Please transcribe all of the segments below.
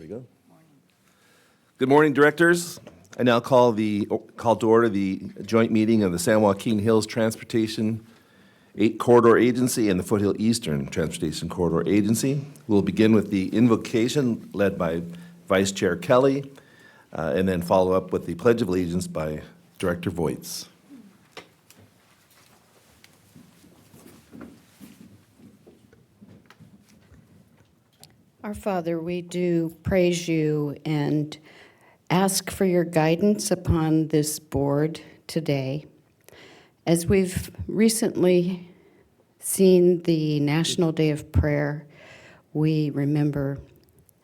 go. Good morning, directors. I now call to order the joint meeting of the San Joaquin Hills Transportation Corridor Agency and the Foothill Eastern Transportation Corridor Agency. We'll begin with the invocation led by Vice Chair Kelly, and then follow up with the Pledge of Allegiance by Director Voits. Our Father, we do praise you and ask for your guidance upon this board today. As we've recently seen the National Day of Prayer, we remember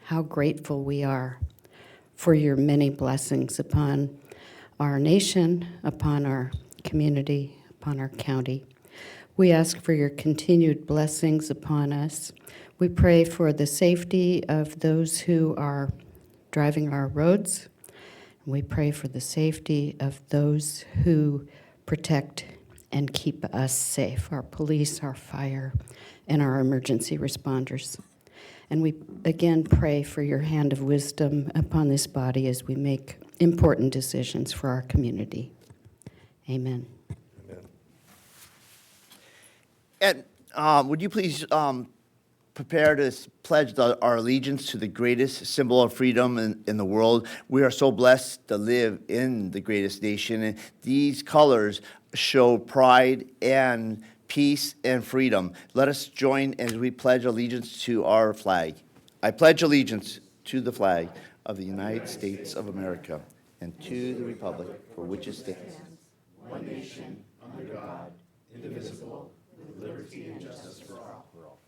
how grateful we are for your many blessings upon our nation, upon our community, upon our county. We ask for your continued blessings upon us. We pray for the safety of those who are driving our roads. We pray for the safety of those who protect and keep us safe, our police, our fire, and our emergency responders. And we again pray for your hand of wisdom upon this body as we make important decisions for our community. Amen. And would you please prepare to pledge our allegiance to the greatest symbol of freedom in the world? We are so blessed to live in the greatest nation, and these colors show pride and peace and freedom. Let us join as we pledge allegiance to our flag. I pledge allegiance to the flag of the United States of America and to the republic for which it stands, one nation, under God, indivisible, with liberty and justice for all.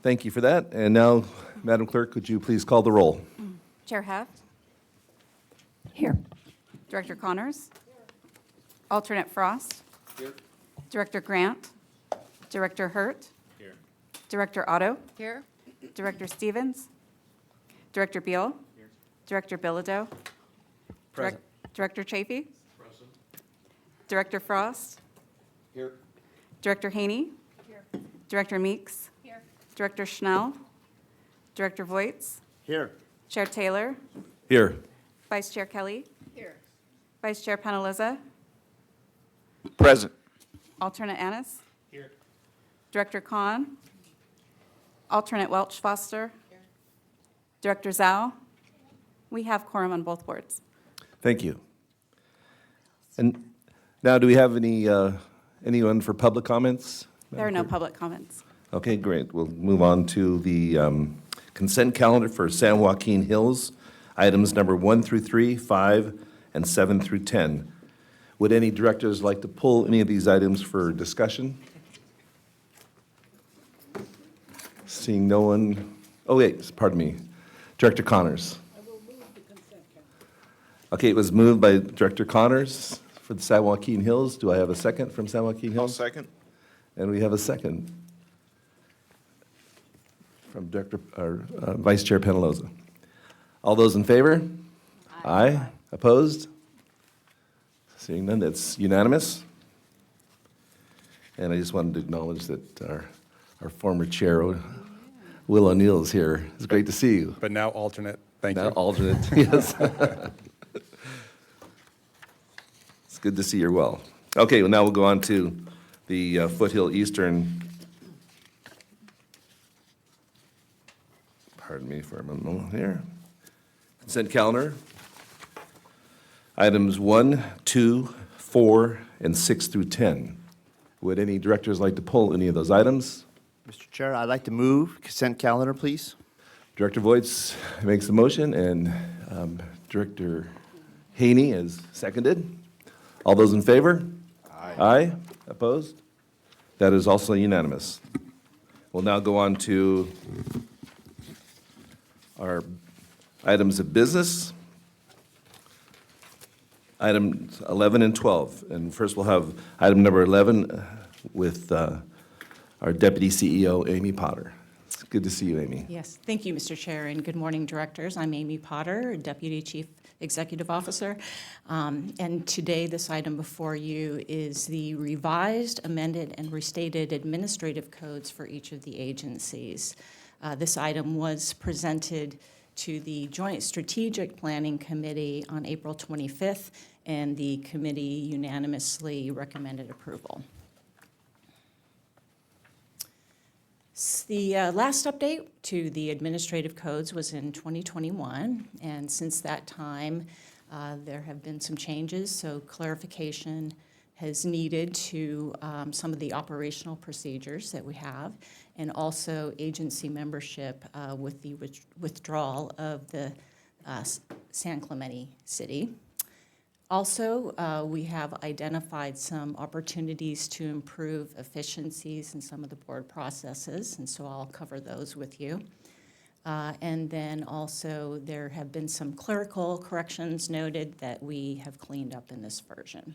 Thank you for that. And now, Madam Clerk, could you please call the roll? Chair Heft. Here. Director Connors. Alternate Frost. Here. Director Grant. Director Hurt. Here. Director Otto. Here. Director Stevens. Director Beal. Here. Director Bilodeau. Present. Director Chafee. Present. Director Frost. Here. Director Haney. Here. Director Meeks. Here. Director Schnell. Director Voits. Here. Chair Taylor. Here. Vice Chair Kelly. Here. Vice Chair Penaliza. Present. Alternate Annis. Here. Director Kahn. Alternate Welch Foster. Director Zhao. We have quorum on both boards. Thank you. And now, do we have anyone for public comments? There are no public comments. Okay, great. We'll move on to the consent calendar for San Joaquin Hills, items number 1 through 3, 5, and 7 through 10. Would any directors like to pull any of these items for discussion? Seeing no one, oh wait, pardon me. Director Connors. I will move the consent calendar. Okay, it was moved by Director Connors for the San Joaquin Hills. Do I have a second from San Joaquin Hills? Second. And we have a second from Vice Chair Penaloza. All those in favor? Aye. Opposed? Seeing none, that's unanimous. And I just wanted to acknowledge that our former chair, Will O'Neill, is here. It's great to see you. But now alternate, thank Now you. alternate, yes. It's good to see you're well. Okay, well, now we'll go on to the Foothill Eastern. Pardon me for a moment here. Consent calendar. Items 1, 2, 4, and 6 through 10. Would any directors like to pull any of those items? Mr. Chair, I'd like to move consent calendar, please. Director Voits makes the motion, and Director Haney is seconded. All those in favor? Aye. Aye. Opposed? That is also unanimous. We'll now go on to our items of business. Items 11 and 12. And first we'll have item number 11 with our Deputy CEO, Amy Potter. It's good to see you, Amy. Yes, thank you, Mr. Chair, and good morning, directors. I'm Amy Potter, Deputy Chief Executive Officer. And today, this item before you is the revised, amended, and restated administrative codes for each of the agencies. This item was presented to the Joint Strategic Planning Committee on April 25th, and the committee unanimously recommended approval. The last update to the administrative codes was in 2021, and since that time, there have been some changes, so clarification has needed to some of the operational procedures that we have, and also agency membership with the withdrawal of the San Clemente City. Also, we have identified some opportunities to improve efficiencies in some of the board processes, and so I'll cover those with you. And then also, there have been some clerical corrections noted that we have cleaned up in this version.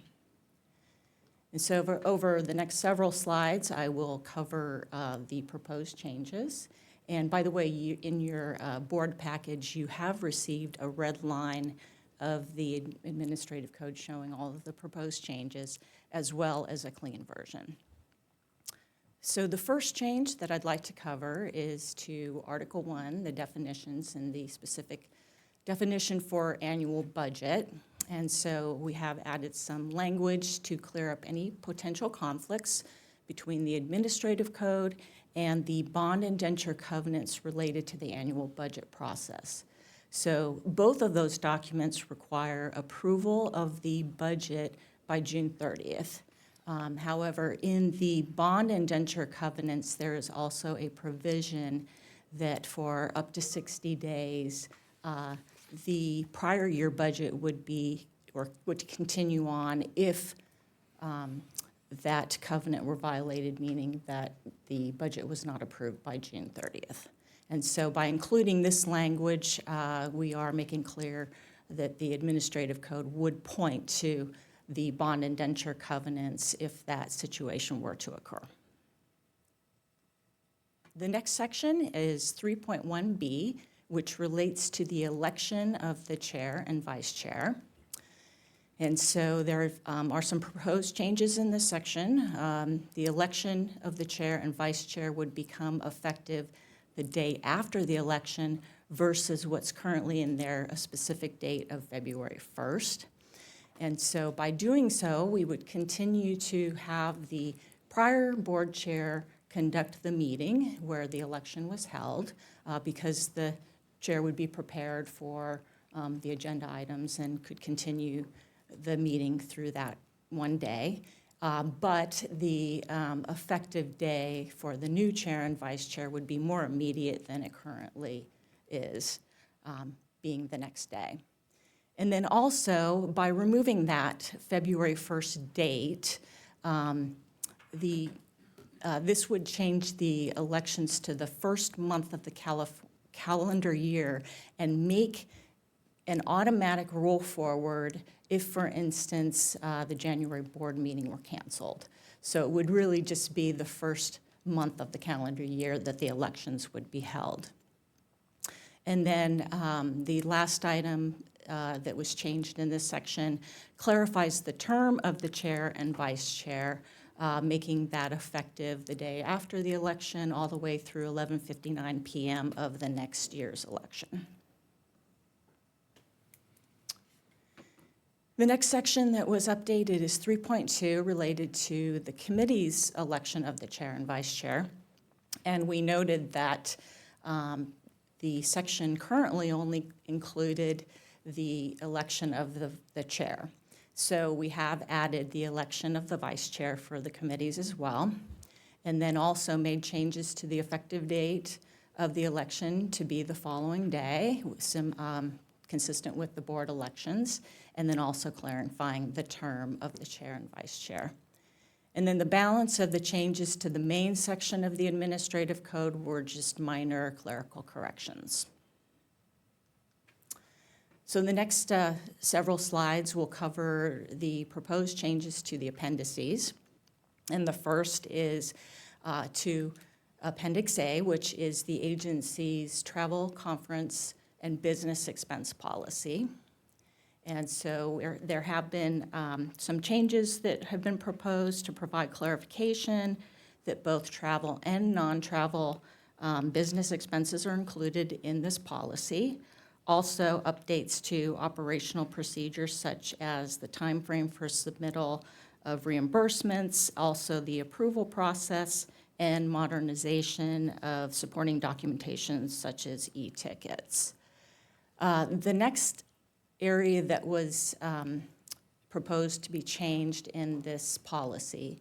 And so over the next several slides, I will cover the proposed changes. And by the way, in your board package, you have received a red line of the administrative code showing all of the proposed changes, as well as a clean version. So the first change that I'd like to cover is to Article 1, the definitions and the specific definition for annual budget. And so we have added some language to clear up any potential conflicts between the administrative code and the bond indenture covenants related to the annual budget process. So both of those documents require approval of the budget by June 30th. However, in the bond indenture covenants, there is also a provision that for up to 60 days, the prior year budget would be, or would continue on if that covenant were violated, meaning that the budget was not approved by June 30th. And so by including this language, we are making clear that the administrative code would point to the bond indenture covenants if that situation were to occur. The next section is 3.1B, which relates to the election of the chair and vice chair. And so there are some proposed changes in this section. The election of the chair and vice chair would become effective the day after the election versus what's currently in there, a specific date of February 1st. And so by doing so, we would continue to have the prior board chair conduct the meeting where the election was held, because the chair would be prepared for the agenda items and could continue the meeting through that one day. But the effective day for the new chair and vice chair would be more immediate than it currently is, being the next day. And then also, by removing that February 1st date, this would change the elections to the first month of the calendar year and make an automatic roll forward if, for instance, the January board meeting were canceled. So it would really just be the first month of the calendar year that the elections would be held. And then the last item that was changed in this section clarifies the term of the chair and vice chair, making that effective the day after the election all the way through 11:59 p.m. of the next year's election. The next section that was updated is 3.2, related to the committee's election of the chair and vice chair. And we noted that the section currently only included the election of the chair. So we have added the election of the vice chair for the committees as well, and then also made changes to the effective date of the election to be the following day, consistent with the board elections, and then also clarifying the term of the chair and vice chair. And then the balance of the changes to the main section of the administrative code were just minor clerical corrections. So the next several slides will cover the proposed changes to the appendices. And the first is to Appendix A, which is the agency's travel, conference, and business expense policy. And so there have been some changes that have been proposed to provide clarification that both travel and non-travel business expenses are included in this policy. Also, updates to operational procedures such as the timeframe for submittal of reimbursements, also the approval process, and modernization of supporting documentation such as e-tickets. The next area that was proposed to be changed in this policy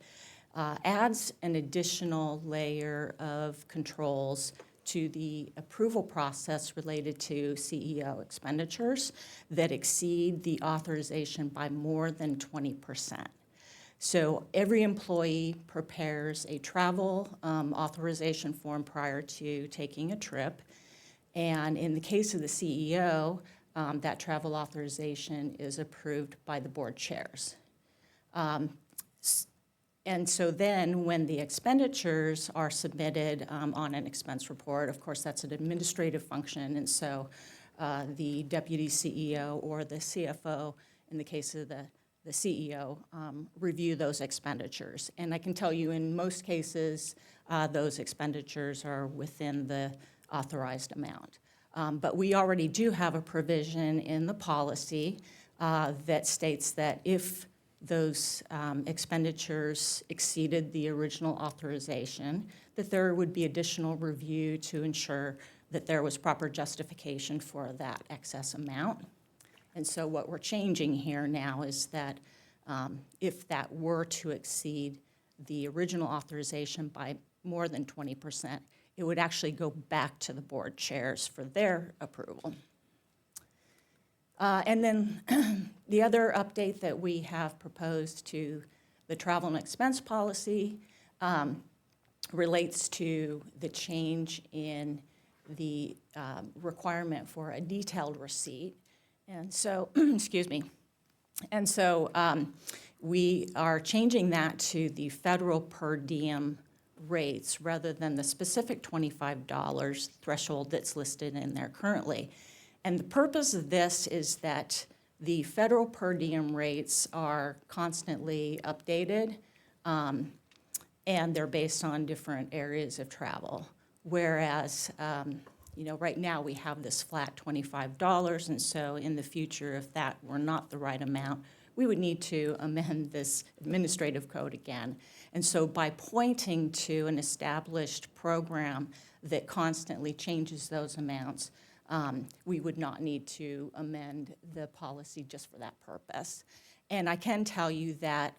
adds an additional layer of controls to the approval process related to CEO expenditures that exceed the authorization by more than 20%. So every employee prepares a travel authorization form prior to taking a trip. And in the case of the CEO, that travel authorization is approved by the board chairs. And so then when the expenditures are submitted on an expense report, of course, that's an administrative function. And so the deputy CEO or the CFO, in the case of the CEO, review those expenditures. And I can tell you in most cases, those expenditures are within the authorized amount. But we already do have a provision in the policy that states that if those expenditures exceeded the original authorization, that there would be additional review to ensure that there was proper justification for that excess amount. And so what we're changing here now is that if that were to exceed the original authorization by more than 20%, it would actually go back to the board chairs for their approval. And then the other update that we have proposed to the travel and expense policy relates to the change in the requirement for a detailed receipt. And so, excuse me. And so we are changing that to the federal per diem rates rather than the specific $25 threshold that's listed in there currently. And the purpose of this is that the federal per diem rates are constantly updated, and they're based on different areas of travel. Whereas, right now we have this flat $25, and so in the future, if that were not the right amount, we would need to amend this administrative code again. And so by pointing to an established program that constantly changes those amounts, we would not need to amend the policy just for that purpose. And I can tell you that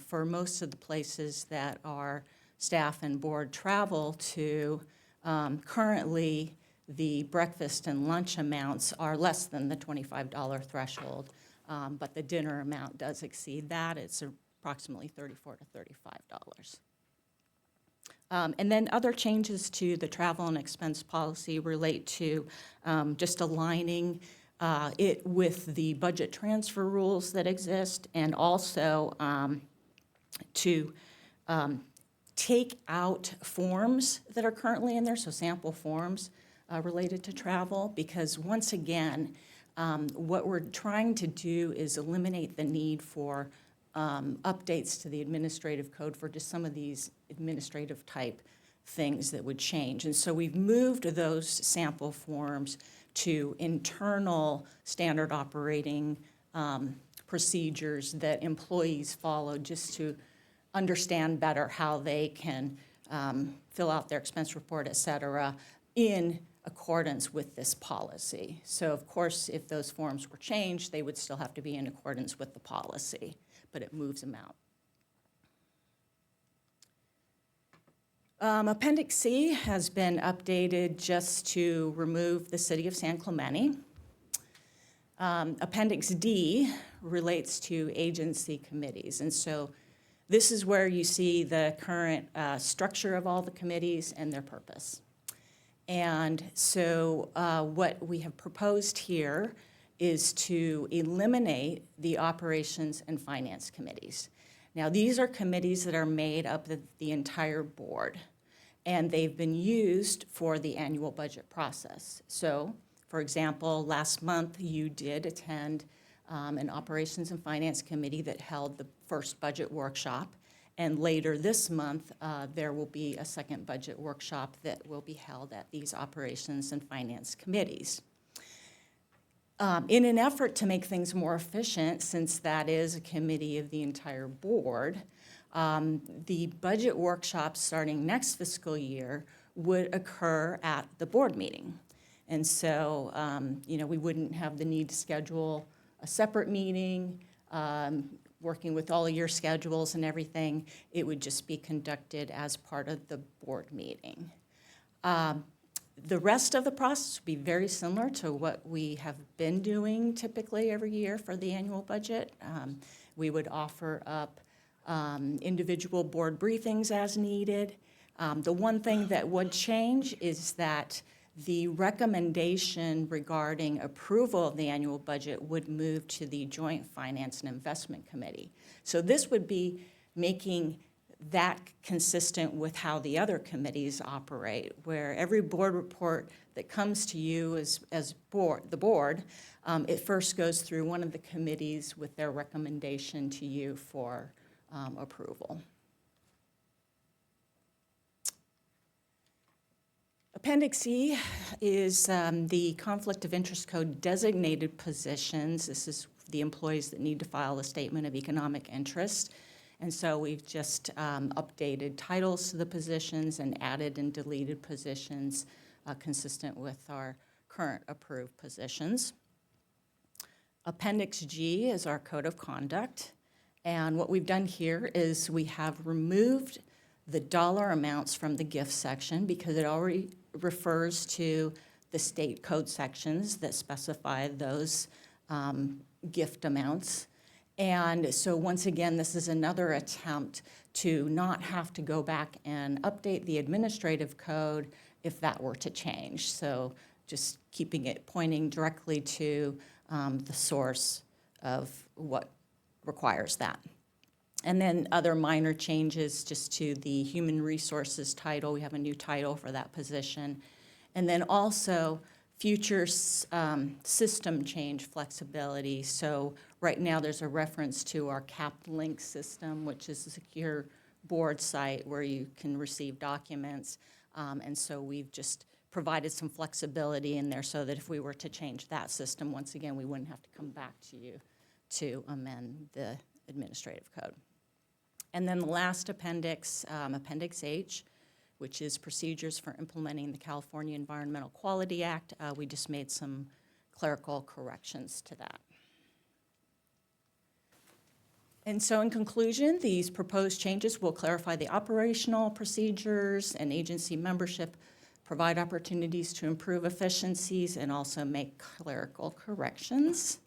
for most of the places that our staff and board travel to, currently the breakfast and lunch amounts are less than the $25 threshold, but the dinner amount does exceed that. It's approximately $34 to $35. And then other changes to the travel and expense policy relate to just aligning it with the budget transfer rules that exist, and also to take out forms that are currently in there, so sample forms related to travel, because once again, what we're trying to do is eliminate the need for updates to the administrative code for just some of these administrative type things that would change. And so we've moved those sample forms to internal standard operating procedures that employees follow just to understand better how they can fill out their expense report, et cetera, in accordance with this policy. So of course, if those forms were changed, they would still have to be in accordance with the policy, but it moves them out. Appendix C has been updated just to remove the City of San Clemente. Appendix D relates to agency committees. And so this is where you see the current structure of all the committees and their purpose. And so what we have proposed here is to eliminate the operations and finance committees. Now, these are committees that are made up of the entire board, and they've been used for the annual budget process. So, for example, last month you did attend an Operations and Finance Committee that held the first budget workshop. And later this month, there will be a second budget workshop that will be held at these Operations and Finance Committees. In an effort to make things more efficient, since that is a committee of the entire board, the budget workshops starting next fiscal year would occur at the board meeting. And so, we wouldn't have the need to schedule a separate meeting, working with all of your schedules and everything. It would just be conducted as part of the board meeting. The rest of the process would be very similar to what we have been doing typically every year for the annual budget. We would offer up individual board briefings as needed. The one thing that would change is that the recommendation regarding approval of the annual budget would move to the Joint Finance and Investment Committee. So this would be making that consistent with how the other committees operate, where every board report that comes to you as the board, it first goes through one of the committees with their recommendation to you for approval. Appendix E is the Conflict of Interest Code designated positions. This is the employees that need to file a statement of economic interest. And so we've just updated titles to the positions and added and deleted positions consistent with our current approved positions. Appendix G is our code of conduct. And what we've done here is we have removed the dollar amounts from the gift section because it already refers to the state code sections that specify those gift amounts. And so once again, this is another attempt to not have to go back and update the administrative code if that were to change. So just keeping it pointing directly to the source of what requires that. And then other minor changes just to the human resources title. We have a new title for that position. And then also future system change flexibility. So right now there's a reference to our CapLink system, which is a secure board site where you can receive documents. And so we've just provided some flexibility in there so that if we were to change that system, once again, we wouldn't have to come back to you to amend the administrative code. And then the last appendix, Appendix H, which is procedures for implementing the California Environmental Quality Act. We just made some clerical corrections to that. And so in conclusion, these proposed changes will clarify the operational procedures and agency membership, provide opportunities to improve efficiencies, and also make clerical corrections.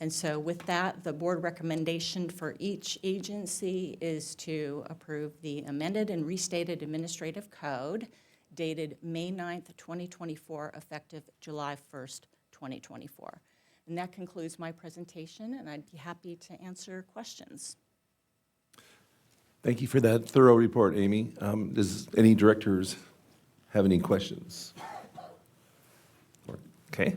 And so with that, the board recommendation for each agency is to approve the amended and restated administrative code dated May 9th, 2024, effective July 1st, 2024. And that concludes my presentation, and I'd be happy to answer questions. Thank you for that thorough report, Amy. Does any directors have any questions? Okay.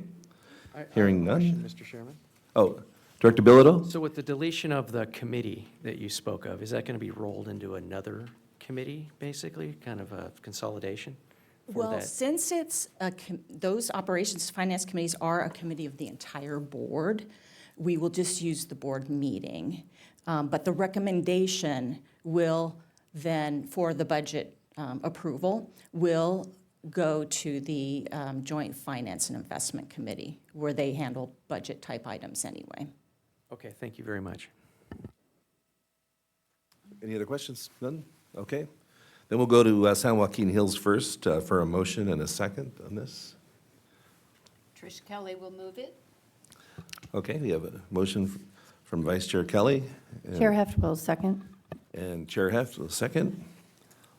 Hearing none. Mr. Chairman? Oh, Director Bilodeau? So with the deletion of the committee that you spoke of, is that going to be rolled into another committee, basically, kind of a consolidation? for Well, that? since it's, those operations finance committees are a committee of the entire board, we will just use the board meeting. But the recommendation will then, for the budget approval, will go to the Joint Finance and Investment Committee, where they handle budget-type items anyway. Okay, thank you very much. Any other questions? None? Okay. Then we'll go to San Joaquin Hills first for a motion and a second on this. Trish Kelly will move it. Okay, we have a motion from Vice Chair Kelly. and- Chair Heftwell, second. And Chair Heft, will second.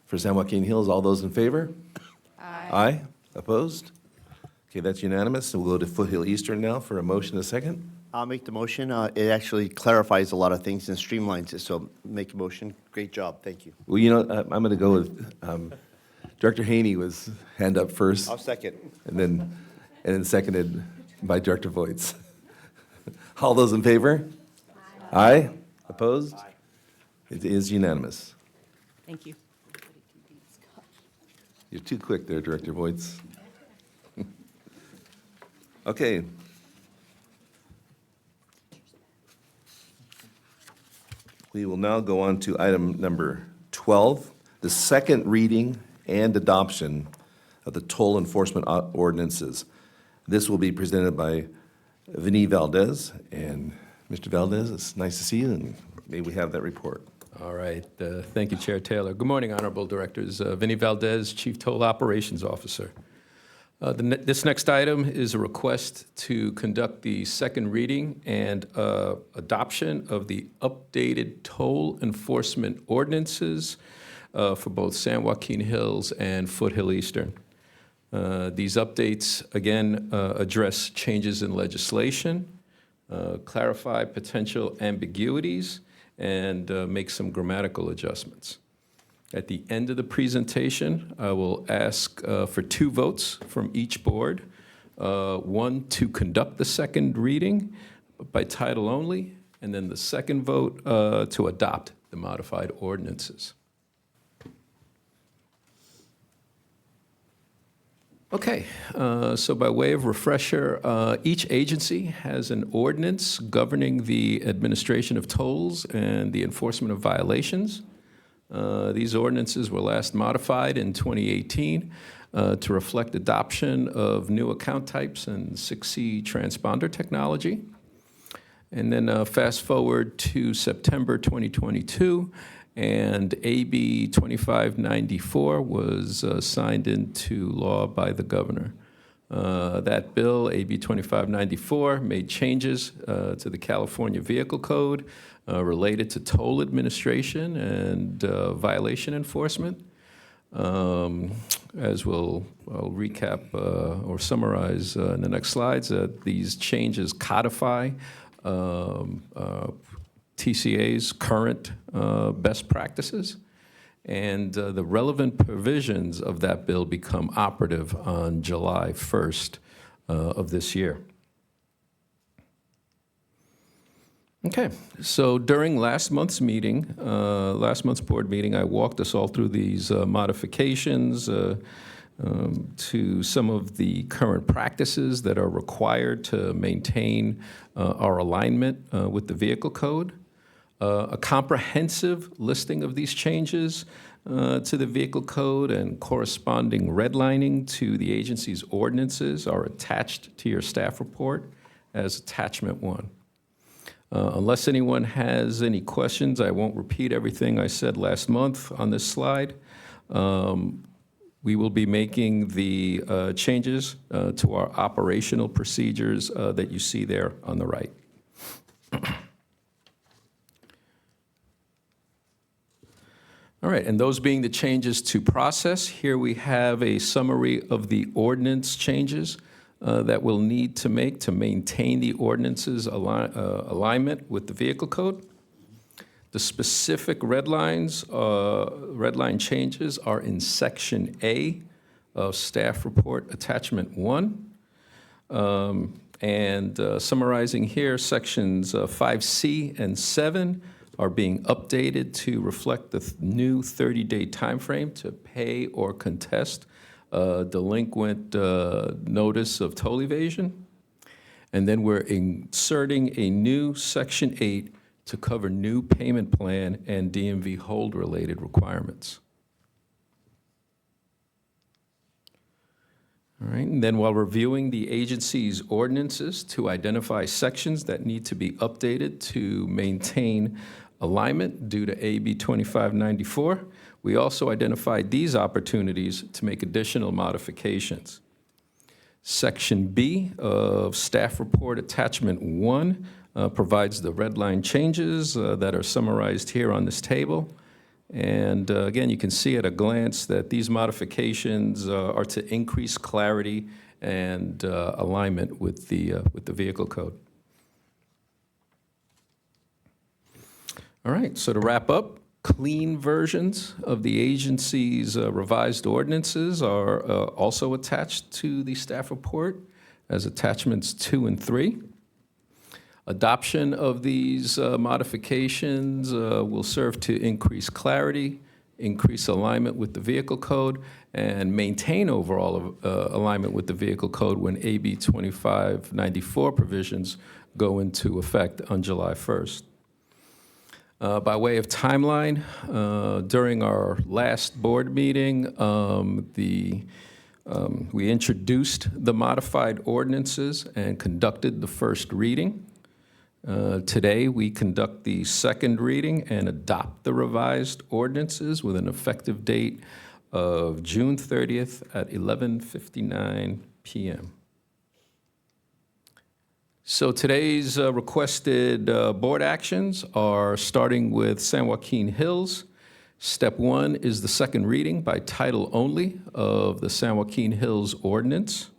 For San Joaquin Hills, all those in favor? Aye. Aye. Opposed? Okay, that's unanimous. So we'll go to Foothill Eastern now for a motion and a second. I'll make the motion. It actually clarifies a lot of things and streamlines it, so make a motion. Great job, thank you. Well, I'm going to go with, Director Haney was hand up first, I'll second. and then seconded by Director Voits. All those in favor? Aye. Opposed? It is unanimous. Thank you. You're too quick there, Director Voights. Okay. We will now go on to item number 12, the second reading and adoption of the toll enforcement ordinances. This will be presented by Vinnie Valdez. And Mr. Valdez, it's nice to see you, and may we have that report. All right. Thank you, Chair Taylor. Good morning, honorable directors. Vinnie Valdez, Chief Toll Operations Officer. This next item is a request to conduct the second reading and adoption of the updated toll enforcement ordinances for both San Joaquin Hills and Foothill Eastern. These updates, again, address changes in legislation, clarify potential ambiguities, and make some grammatical adjustments. At the end of the presentation, I will ask for 2 votes from each board. One to conduct the second reading by title only, and then the second vote to adopt the modified ordinances. Okay, so by way of refresher, each agency has an ordinance governing the administration of tolls and the enforcement of violations. These ordinances were last modified in 2018 to reflect adoption of new account types and 6C transponder technology. And then fast forward to September 2022, and AB 2594 was signed into law by the governor. That bill, AB 2594, made changes to the California Vehicle Code related to toll administration and violation enforcement. As I'll recap or summarize in the next slides, these changes codify TCA's current best practices, and the relevant provisions of that bill become operative on July 1st of this year. Okay, so during last month's board meeting, I walked us all through these modifications to some of the current practices that are required to maintain our alignment with the vehicle code. A comprehensive listing of these changes to the vehicle code and corresponding redlining to the agency's ordinances are attached to your staff report as attachment 1. Unless anyone has any questions, I won't repeat everything I said last month on this slide. We will be making the changes to our operational procedures that you see there on the right. All right, and those being the changes to process, here we have a summary of the ordinance changes that we'll need to make to maintain the ordinance's alignment with the vehicle code. The specific red line changes are in Section A of Staff Report Attachment 1. Summarizing here, Sections 5C and 7 are being updated to reflect the new 30-day timeframe to pay or contest delinquent notice of toll evasion. And then we're inserting a new Section 8 to cover new payment plan and DMV hold-related requirements. All right, and then while reviewing the agency's ordinances to identify sections that need to be updated to maintain alignment due to AB 2594, we also identified these opportunities to make additional modifications. Section B of Staff Report Attachment 1 provides the red line changes that are summarized here on this table. And again, you can see at a glance that these modifications are to increase clarity and alignment with the vehicle code. All right, so to wrap up, clean versions of the agency's revised ordinances are also attached to the staff report as attachments 2 and 3. Adoption of these modifications will serve to increase clarity, increase alignment with the vehicle code, and maintain overall alignment with the vehicle code when AB 2594 provisions go into effect on July 1st. By way of timeline, during our last board meeting, we introduced the modified ordinances and conducted the first reading. Today, we conduct the second reading and adopt the revised ordinances with an effective date of June 30th at 11:59 p.m. So today's requested board actions are starting with San Joaquin Hills. Step 1 is the second reading by title only of the San Joaquin Hills ordinance.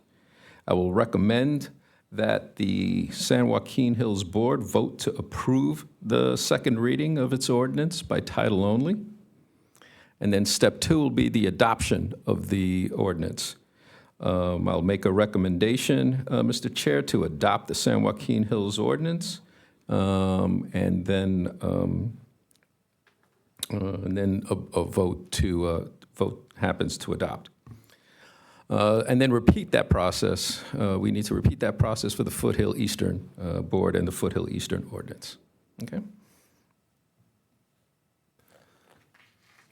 I will recommend that the San Joaquin Hills Board vote to approve the second reading of its ordinance by title only. And then step 2 will be the adoption of the ordinance. I'll make a recommendation, Mr. Chair, to adopt the San Joaquin Hills ordinance, and then a vote happens to adopt. And then repeat that process. We need to repeat that process for the Foothill Eastern Board and the Foothill Eastern ordinance. Okay?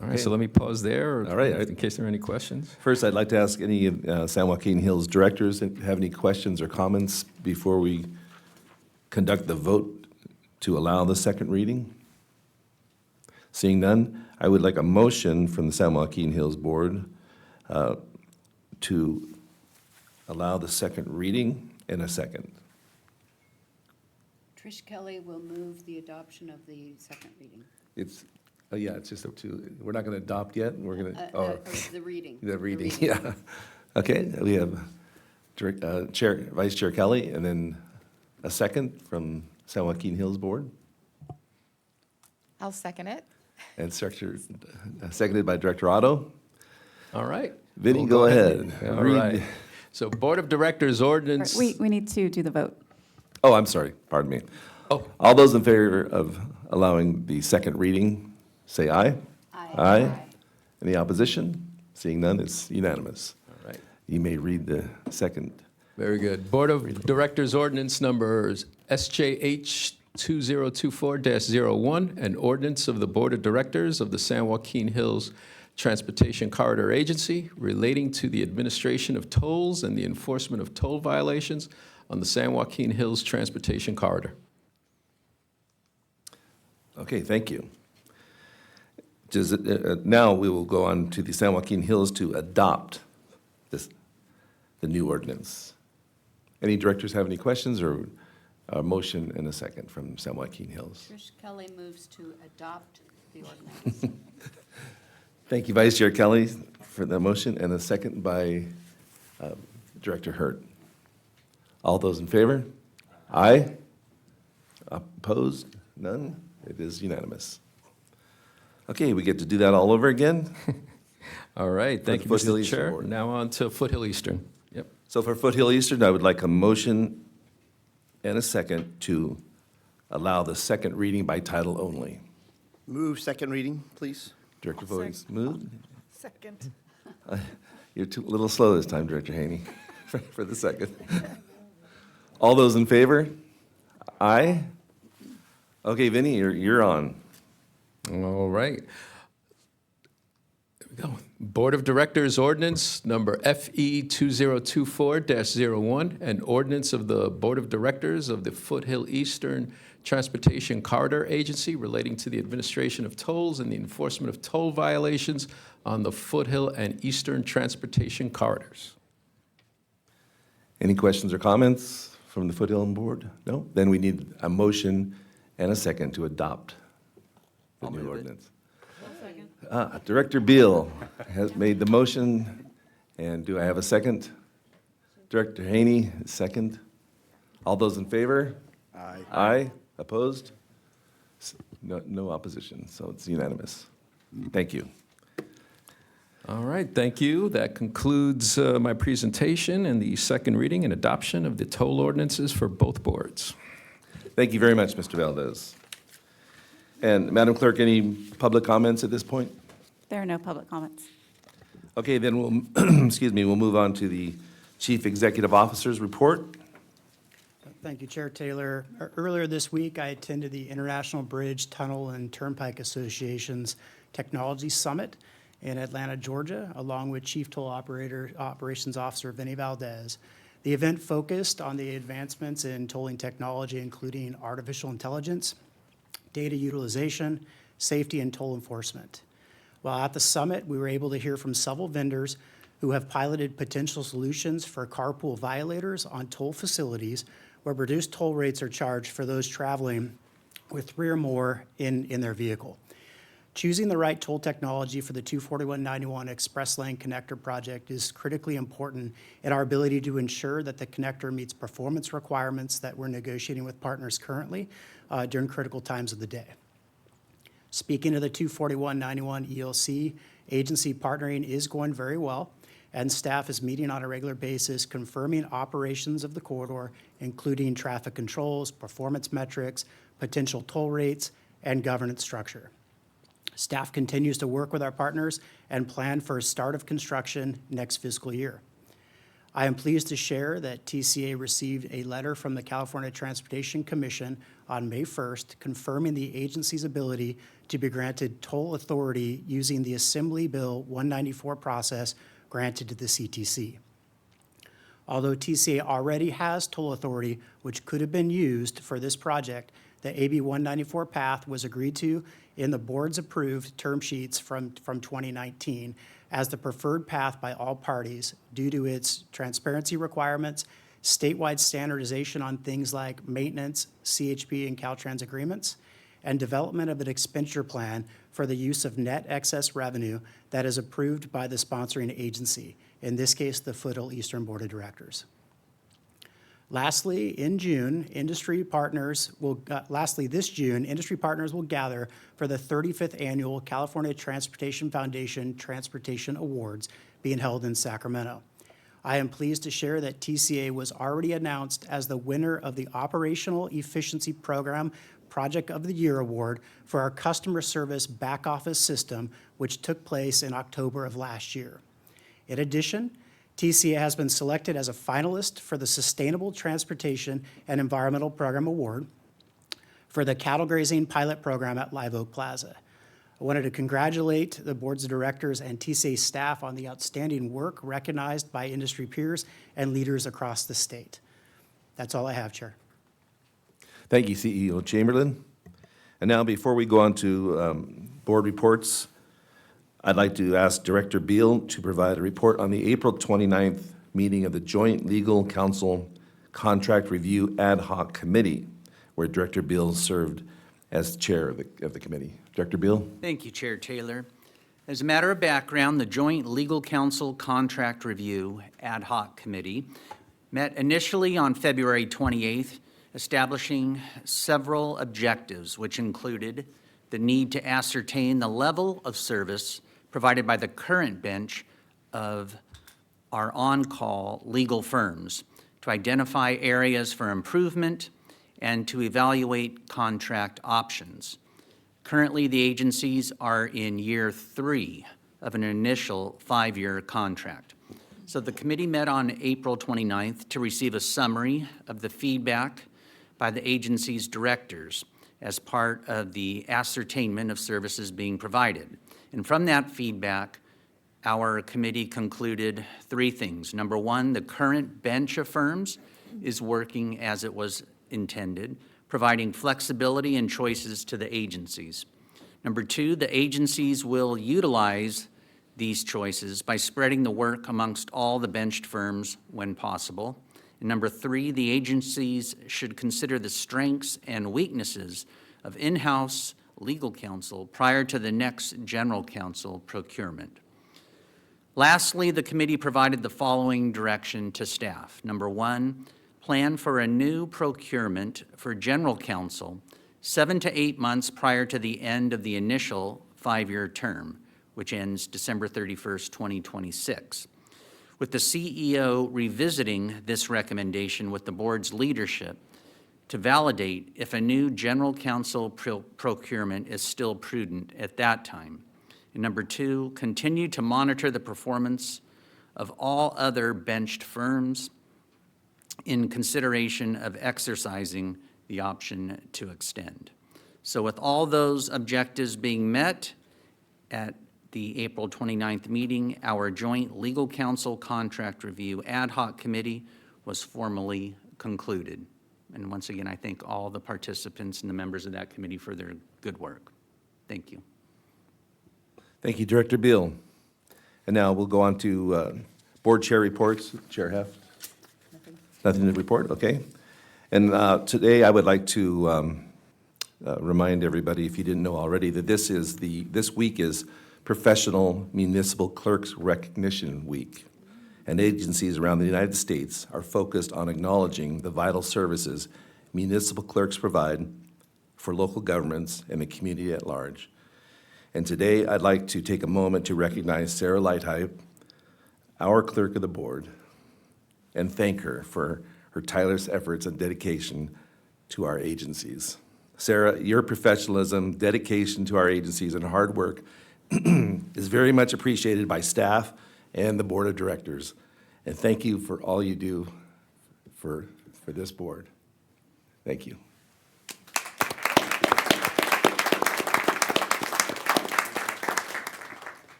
All right, so let me pause there, All right. in case there are any questions. First, I'd like to ask any San Joaquin Hills directors if have any questions or comments before we conduct the vote to allow the second reading. Seeing none, I would like a motion from the San Joaquin Hills Board to allow the second reading in a second. Trish Kelly will move the adoption of the second reading. It's, yeah, it's just up to, we're not going to adopt yet, we're going to, Or the reading. the reading, yeah. Okay, we have Vice Chair Kelly, and then a second from San Joaquin Hills Board, I'll second it. and seconded by Director Otto. All right. Vinny, We'll go ahead. All Read- right. So Board of Directors ordinance. We need to do the vote. Oh, I'm sorry, pardon me. Oh. All those in favor of allowing the second reading, say aye. Aye. Any opposition? Seeing none, it's unanimous. All right. You may read the second. Very good. Board of Directors ordinance numbers SJH 2024-01, an ordinance of the Board of Directors of the San Joaquin Hills Transportation Corridor Agency relating to the administration of tolls and the enforcement of toll violations on the San Joaquin Hills Transportation Corridor. Okay, thank you. Now we will go on to the San Joaquin Hills to adopt the new ordinance. Any directors have any questions, or a motion and a second from San Joaquin Hills? Trish Kelly moves to adopt the ordinance. Thank you, Vice Chair Kelly, for the motion, and a second by Director Hurt. All those in favor? Aye. Opposed? None? It is unanimous. Okay, we get to do that all over again? All right, thank the you, Foothill Mr. Eastern Chair. Board. Now on to Foothill Eastern. Yep. So for Foothill Eastern, I would like a motion and a second to allow the second reading by title only. Move second reading, please. Director Voice moved. Second. You're a little slow this time, Director Haney, for the second. All those in favor? Aye? Okay, Vinny, you're on. All right. There we go. Board of Directors ordinance number FE 2024-01, an ordinance of the Board of Directors of the Foothill Eastern Transportation Corridor Agency relating to the administration of tolls and the enforcement of toll violations on the Foothill and Eastern Transportation Corridors. Any questions or comments from the Foothill Board? No? Then we need a motion and a second to adopt the new ordinance. Director Beal has made the motion, and do I have a second? Director Haney, second. All those in favor? Aye. Aye. Opposed? No opposition, so it's unanimous. Thank you. All right, thank you. That concludes my presentation and the second reading and adoption of the toll ordinances for both boards. Thank you very much, Mr. Valdez. And Madam Clerk, any public comments at this point? There are no public comments. Okay, then we'll, excuse me, we'll move on to the Chief Executive Officer's report. Thank you, Chair Taylor. Earlier this week, I attended the International Bridge, Tunnel, and Turnpike Association's Technology Summit in Atlanta, Georgia, along with Chief Toll Operations Officer Vinny Valdez. The event focused on the advancements in tolling technology, including artificial intelligence, data utilization, safety, and toll enforcement. While at the summit, we were able to hear from several vendors who have piloted potential solutions for carpool violators on toll facilities where reduced toll rates are charged for those traveling with 3 or more in their vehicle. Choosing the right toll technology for the 24191 Express Lane Connector project is critically important in our ability to ensure that the connector meets performance requirements that we're negotiating with partners currently during critical times of the day. Speaking of the 24191 ELC, agency partnering is going very well, and staff is meeting on a regular basis, confirming operations of the corridor, including traffic controls, performance metrics, potential toll rates, and governance structure. Staff continues to work with our partners and plan for a start of construction next fiscal year. I am pleased to share that TCA received a letter from the California Transportation Commission on May 1st confirming the agency's ability to be granted toll authority using the Assembly Bill 194 process granted to the CTC. Although TCA already has toll authority, which could have been used for this project, the AB 194 path was agreed to in the board's approved term sheets from 2019 as the preferred path by all parties due to its transparency requirements, statewide standardization on things like maintenance, CHP, and Caltrans agreements, and development of an expenditure plan for the use of net excess revenue that is approved by the sponsoring agency, in this case, the Foothill Eastern Board of Directors. Lastly, this June, industry partners will gather for the 35th Annual California Transportation Foundation Transportation Awards being held in Sacramento. I am pleased to share that TCA was already announced as the winner of the Operational Efficiency Program Project of the Year Award for our customer service back office system, which took place in October of last year. In addition, TCA has been selected as a finalist for the Sustainable Transportation and Environmental Program Award for the cattle grazing pilot program at Live Oak Plaza. I wanted to congratulate the boards of directors and TCA staff on the outstanding work recognized by industry peers and leaders across the state. That's all I have, Chair. Thank you, CEO Chamberlain. And now, before we go on to board reports, I'd like to ask Director Beal to provide a report on the April 29th meeting of the Joint Legal Counsel Contract Review Ad Hoc Committee, where Director Beal served as chair of the committee. Director Beal? Thank you, Chair Taylor. As a matter of background, the Joint Legal Counsel Contract Review Ad Hoc Committee met initially on February 28th, establishing several objectives, which included the need to ascertain the level of service provided by the current bench of our on-call legal firms, to identify areas for improvement, and to evaluate contract options. Currently, the agencies are in year 3 of an initial 5-year contract. So the committee met on April 29th to receive a summary of the feedback by the agency's directors as part of the ascertainment of services being provided. And from that feedback, our committee concluded 3 things. Number 1, the current bench of firms is working as it was intended, providing flexibility and choices to the agencies. Number 2, the agencies will utilize these choices by spreading the work amongst all the benched firms when possible. And number 3, the agencies should consider the strengths and weaknesses of in-house legal counsel prior to the next general counsel procurement. Lastly, the committee provided the following direction to staff. Number 1, plan for a new procurement for general counsel 7 to 8 months prior to the end of the initial 5-year term, which ends December 31st, 2026. With the CEO revisiting this recommendation with the board's leadership to validate if a new general counsel procurement is still prudent at that time. And number two, continue to monitor the performance of all other benched firms in consideration of exercising the option to extend. So with all those objectives being met at the April 29th meeting, our joint legal counsel contract review ad hoc committee was formally concluded. And once again, I thank all the participants and the members of that committee for their good work. Thank you. Thank you, Director Beal. And now we'll go on to board chair reports. Chair Heft? Nothing to report? Okay. And today I would like to remind everybody, if you didn't know already, that this week is Professional Municipal Clerks Recognition Week. And agencies around the United States are focused on acknowledging the vital services municipal clerks provide for local governments and the community at large. And today, I'd like to take a moment to recognize Sarah Lighthype, our clerk of the board, and thank her for her tireless efforts and dedication to our agencies. Sarah, your professionalism, dedication to our agencies, and hard work is very much appreciated by staff and the board of directors. And thank you for all you do for this board. Thank you.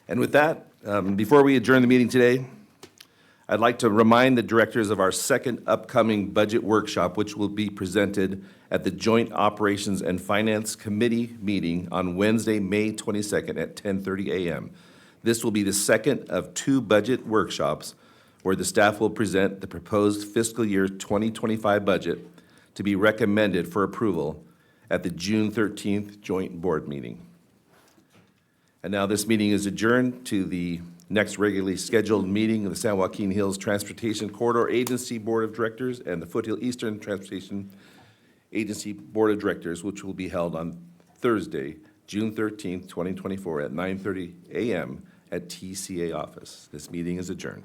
And with that, before we adjourn the meeting today, I'd like to remind the directors of our second upcoming budget workshop, which will be presented at the Joint Operations and Finance Committee meeting on Wednesday, May 22nd at 10:30 a.m. This will be the second of two budget workshops where the staff will present the proposed fiscal year 2025 budget to be recommended for approval at the June 13th joint board meeting. And now this meeting is adjourned to the next regularly scheduled meeting of the San Joaquin Hills Transportation Corridor Agency Board of Directors and the Foothill Eastern Transportation Agency Board of Directors, which will be held on Thursday, June 13th, 2024 at 9:30 a.m. at TCA office. This meeting is adjourned.